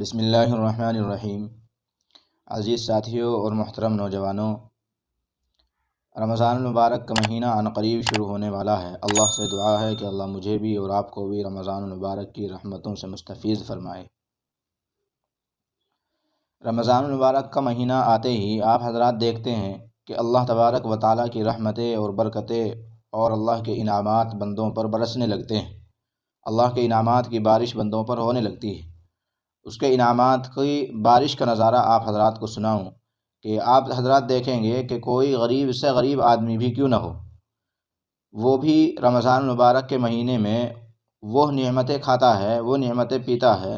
بسم اللہ الرحمن الرحیم۔ عزیز ساتھیوں اور محترم نوجوانوں، رمضان المبارک کا مہینہ عنقریب شروع ہونے والا ہے۔ اللہ سے دعا ہے کہ اللہ مجھے بھی اور آپ کو بھی رمضان المبارک کی رحمتوں سے مستفیض فرمائے۔ رمضان المبارک کا مہینہ آتے ہی آپ حضرات دیکھتے ہیں کہ اللہ تبارک و تعالیٰ کی رحمتیں اور برکتیں اور اللہ کے انعامات بندوں پر برسنے لگتے ہیں۔ اللہ کے انعامات کی بارش بندوں پر ہونے لگتی ہے۔ اس کے انعامات کی بارش کا نظارہ آپ حضرات کو سناؤں کہ آپ حضرات دیکھیں گے کہ کوئی غریب سے غریب آدمی بھی کیوں نہ ہو، وہ بھی رمضان المبارک کے مہینے میں وہ نعمتیں کھاتا ہے، وہ نعمتیں پیتا ہے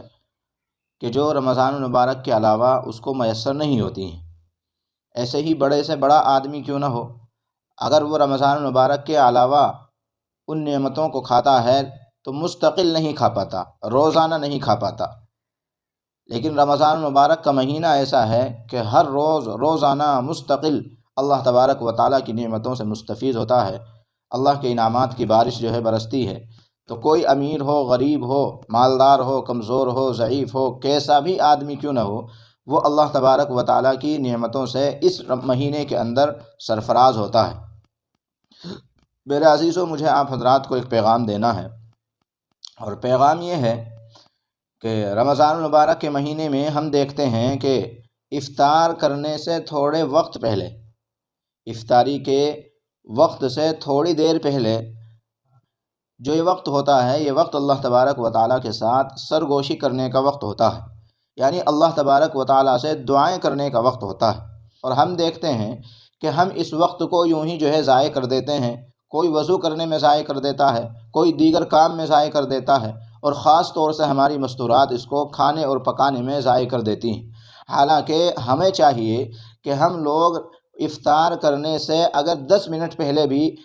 کہ جو رمضان المبارک کے علاوہ اس کو میسر نہیں ہوتی ہیں۔ ایسے ہی بڑے سے بڑا آدمی کیوں نہ ہو، اگر وہ رمضان المبارک کے علاوہ ان نعمتوں کو کھاتا ہے تو مستقل نہیں کھا پاتا، روزانہ نہیں کھا پاتا۔ لیکن رمضان المبارک کا مہینہ ایسا ہے کہ ہر روز روزانہ مستقل اللہ تبارک و تعالیٰ کی نعمتوں سے مستفیض ہوتا ہے۔ اللہ کے انعامات کی بارش جو ہے برستی ہے۔ تو کوئی امیر ہو، غریب ہو، مالدار ہو، کمزور ہو، ضعیف ہو، کیسا بھی آدمی کیوں نہ ہو، وہ اللہ تبارک و تعالیٰ کی نعمتوں سے اس مہینے کے اندر سرفراز ہوتا ہے۔ میرے عزیزوں، مجھے آپ حضرات کو ایک پیغام دینا ہے، اور پیغام یہ ہے کہ رمضان المبارک کے مہینے میں ہم دیکھتے ہیں کہ افطار کرنے سے تھوڑے وقت پہلے، افطاری کے وقت سے تھوڑی دیر پہلے جو یہ وقت ہوتا ہے، یہ وقت اللہ تبارک و تعالیٰ کے ساتھ سرگوشی کرنے کا وقت ہوتا ہے، یعنی اللہ تبارک و تعالیٰ سے دعائیں کرنے کا وقت ہوتا ہے۔ اور ہم دیکھتے ہیں کہ ہم اس وقت کو یوں ہی جو ہے ضائع کر دیتے ہیں۔ کوئی وضو کرنے میں ضائع کر دیتا ہے، کوئی دیگر کام میں ضائع کر دیتا ہے، اور خاص طور سے ہماری مستورات اس کو کھانے اور پکانے میں ضائع کر دیتی ہیں۔ حالانکہ ہمیں چاہیے کہ ہم لوگ افطار کرنے سے اگر 10 منٹ پہلے بھی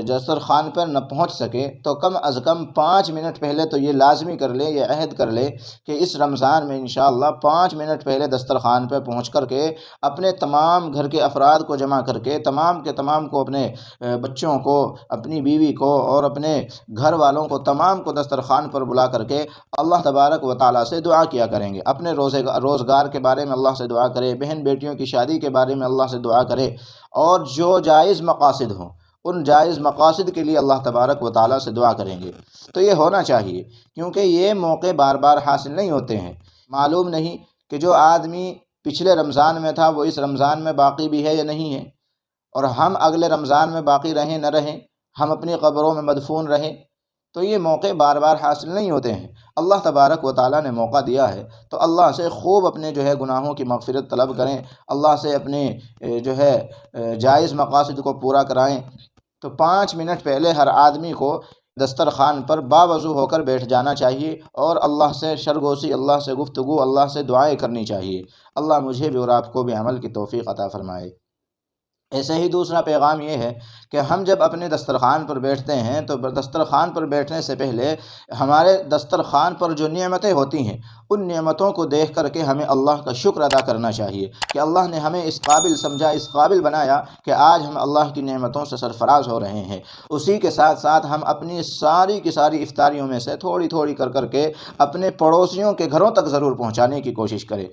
دسترخوان پر نہ پہنچ سکے تو کم از کم 5 منٹ پہلے تو یہ لازمی کر لے، یہ عہد کر لے کہ اس رمضان میں انشاءاللہ 5 منٹ پہلے دسترخوان پہ پہنچ کر کے اپنے تمام گھر کے افراد کو جمع کر کے تمام کے تمام کو، اپنے بچوں کو، اپنی بیوی کو اور اپنے گھر والوں کو تمام کو دسترخوان پر بلا کر کے اللہ تبارک و تعالیٰ سے دعا کیا کریں گے۔ اپنے روزگار کے بارے میں اللہ سے دعا کرے، بہن بیٹیوں کی شادی کے بارے میں اللہ سے دعا کرے، اور جو جائز مقاصد ہوں ان جائز مقاصد کے لیے اللہ تبارک و تعالیٰ سے دعا کریں گے۔ تو یہ ہونا چاہیے، کیونکہ یہ موقع بار بار حاصل نہیں ہوتے ہیں۔ معلوم نہیں کہ جو آدمی پچھلے رمضان میں تھا وہ اس رمضان میں باقی بھی ہے یا نہیں ہے، اور ہم اگلے رمضان میں باقی رہیں نہ رہیں، ہم اپنی قبروں میں مدفون رہیں، تو یہ موقع بار بار حاصل نہیں ہوتے ہیں۔ اللہ تبارک و تعالیٰ نے موقع دیا ہے تو اللہ سے خوب اپنے جو ہے گناہوں کی مغفرت طلب کریں، اللہ سے اپنے جو ہے جائز مقاصد کو پورا کرائیں۔ تو 5 منٹ پہلے ہر آدمی کو دسترخوان پر باوضو ہو کر بیٹھ جانا چاہیے، اور اللہ سے سرگوشی، اللہ سے گفتگو، اللہ سے دعائیں کرنی چاہیے۔ اللہ مجھے بھی اور آپ کو بھی عمل کی توفیق عطا فرمائے۔ ایسے ہی دوسرا پیغام یہ ہے کہ ہم جب اپنے دسترخوان پر بیٹھتے ہیں تو دسترخوان پر بیٹھنے سے پہلے ہمارے دسترخوان پر جو نعمتیں ہوتی ہیں ان نعمتوں کو دیکھ کر کے ہمیں اللہ کا شکر ادا کرنا چاہیے کہ اللہ نے ہمیں اس قابل سمجھا، اس قابل بنایا کہ آج ہم اللہ کی نعمتوں سے سرفراز ہو رہے ہیں۔ اسی کے ساتھ ساتھ ہم اپنی ساری کی ساری افطاریوں میں سے تھوڑی تھوڑی کر کے اپنے پڑوسیوں کے گھروں تک ضرور پہنچانے کی کوشش کریں۔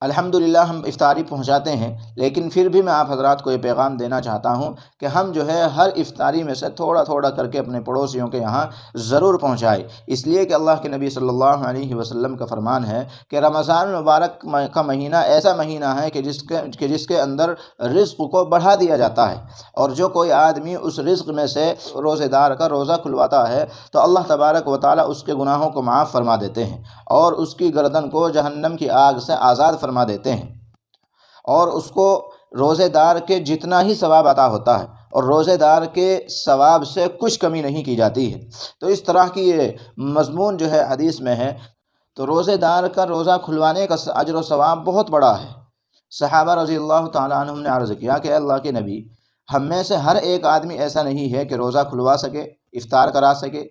الحمدللہ ہم افطاری پہنچاتے ہیں، لیکن پھر بھی میں آپ حضرات کو یہ پیغام دینا چاہتا ہوں کہ ہم جو ہے ہر افطاری میں سے تھوڑا تھوڑا کر کے اپنے پڑوسیوں کے یہاں ضرور پہنچائیں، اس لیے کہ اللہ کے نبی صلی اللہ علیہ وسلم کا فرمان ہے کہ رمضان المبارک کا مہینہ ایسا مہینہ ہے کہ جس کے اندر رزق کو بڑھا دیا جاتا ہے، اور جو کوئی آدمی اس رزق میں سے روزے دار کا روزہ کھلواتا ہے تو اللہ تبارک و تعالیٰ اس کے گناہوں کو معاف فرما دیتے ہیں، اور اس کی گردن کو جہنم کی آگ سے آزاد فرما دیتے ہیں، اور اس کو روزے دار کے جتنا ہی ثواب عطا ہوتا ہے، اور روزے دار کے ثواب سے کچھ کمی نہیں کی جاتی ہے۔ تو اس طرح کی یہ مضمون جو ہے حدیث میں ہے۔ تو روزے دار کا روزہ کھلوانے کا اجر و ثواب بہت بڑا ہے۔ صحابہ رضی اللہ تعالیٰ عنہم نے عرض کیا کہ اللہ کے نبی، ہم میں سے ہر ایک آدمی ایسا نہیں ہے کہ روزہ کھلوا سکے، افطار کرا سکے۔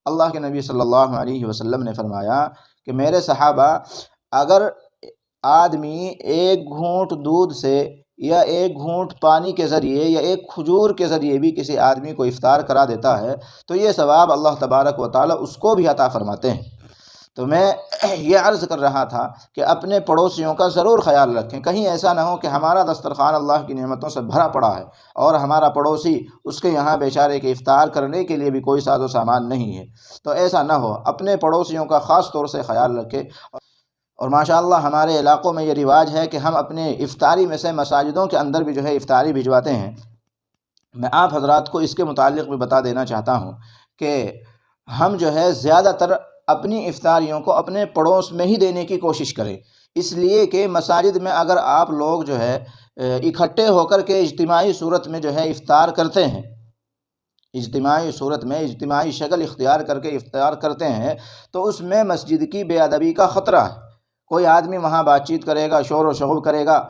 اللہ کے نبی صلی اللہ علیہ وسلم نے فرمایا کہ میرے صحابہ، اگر آدمی ایک گھونٹ دودھ سے یا ایک گھونٹ پانی کے ذریعے یا ایک کھجور کے ذریعے بھی کسی آدمی کو افطار کرا دیتا ہے تو یہ ثواب اللہ تبارک و تعالیٰ اس کو بھی عطا فرماتے ہیں۔ تو میں یہ عرض کر رہا تھا کہ اپنے پڑوسیوں کا ضرور خیال رکھیں، کہیں ایسا نہ ہو کہ ہمارا دسترخوان اللہ کی نعمتوں سے بھرا پڑا ہے اور ہمارا پڑوسی اس کے یہاں بیچارے کے افطار کرنے کے لیے بھی کوئی ساز و سامان نہیں ہے۔ تو ایسا نہ ہو، اپنے پڑوسیوں کا خاص طور سے خیال رکھیں۔ اور ماشاءاللہ ہمارے علاقوں میں یہ رواج ہے کہ ہم اپنے افطاری میں سے مساجدوں کے اندر بھی جو ہے افطاری بھجواتے ہیں۔ میں آپ حضرات کو اس کے متعلق بھی بتا دینا چاہتا ہوں کہ ہم جو ہے زیادہ تر اپنی افطاریوں کو اپنے پڑوس میں ہی دینے کی کوشش کریں، اس لیے کہ مساجد میں اگر آپ لوگ جو ہے اکٹھے ہو کر کے اجتماعی صورت میں جو ہے افطار کرتے ہیں، اجتماعی صورت میں اجتماعی شکل اختیار کر کے افطار کرتے ہیں، تو اس میں مسجد کی بے ادبی کا خطرہ ہے۔ کوئی آدمی وہاں بات چیت کرے گا، شور و شغب کرے گا،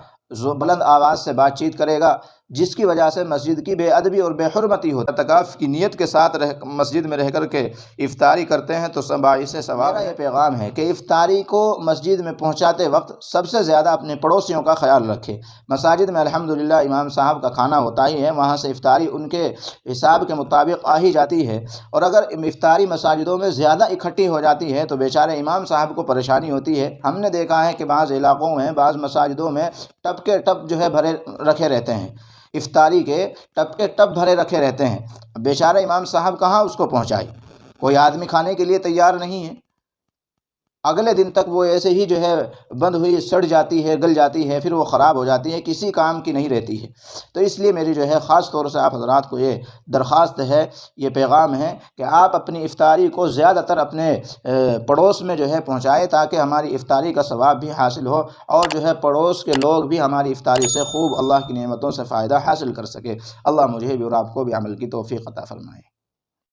بلند آواز سے بات چیت کرے گا، جس کی وجہ سے مسجد کی بے ادبی اور بے حرمتی ہوتی ہے۔ اعتکاف کی نیت کے ساتھ مسجد میں رہ کر کے افطاری کرتے ہیں تو باعث ثواب۔ میرا یہ پیغام ہے کہ افطاری کو مسجد میں پہنچاتے وقت سب سے زیادہ اپنے پڑوسیوں کا خیال رکھے۔ مساجد میں الحمدللہ امام صاحب کا کھانا ہوتا ہی ہے، وہاں سے افطاری ان کے حساب کے مطابق آ ہی جاتی ہے، اور اگر افطاری مساجدوں میں زیادہ اکٹھی ہو جاتی ہے تو بیچارے امام صاحب کو پریشانی ہوتی ہے۔ ہم نے دیکھا ہے کہ بعض علاقوں میں، بعض مساجدوں میں ٹب کے ٹب جو ہے بھرے رکھے رہتے ہیں، افطاری کے ٹب کے ٹب بھرے رکھے رہتے ہیں، بیچارہ امام صاحب کہاں اس کو پہنچائے؟ کوئی آدمی کھانے کے لیے تیار نہیں ہے، اگلے دن تک وہ ایسے ہی جو ہے بند ہوئی سڑ جاتی ہے، گل جاتی ہے، پھر وہ خراب ہو جاتی ہے، کسی کام کی نہیں رہتی ہے۔ تو اس لیے میری جو ہے خاص طور سے آپ حضرات کو یہ درخواست ہے، یہ پیغام ہے کہ آپ اپنی افطاری کو زیادہ تر اپنے پڑوس میں جو ہے پہنچائے، تاکہ ہماری افطاری کا ثواب بھی حاصل ہو اور جو ہے پڑوس کے لوگ بھی ہماری افطاری سے خوب اللہ کی نعمتوں سے فائدہ حاصل کر سکے۔ اللہ مجھے بھی اور آپ کو بھی عمل کی توفیق عطا فرمائے۔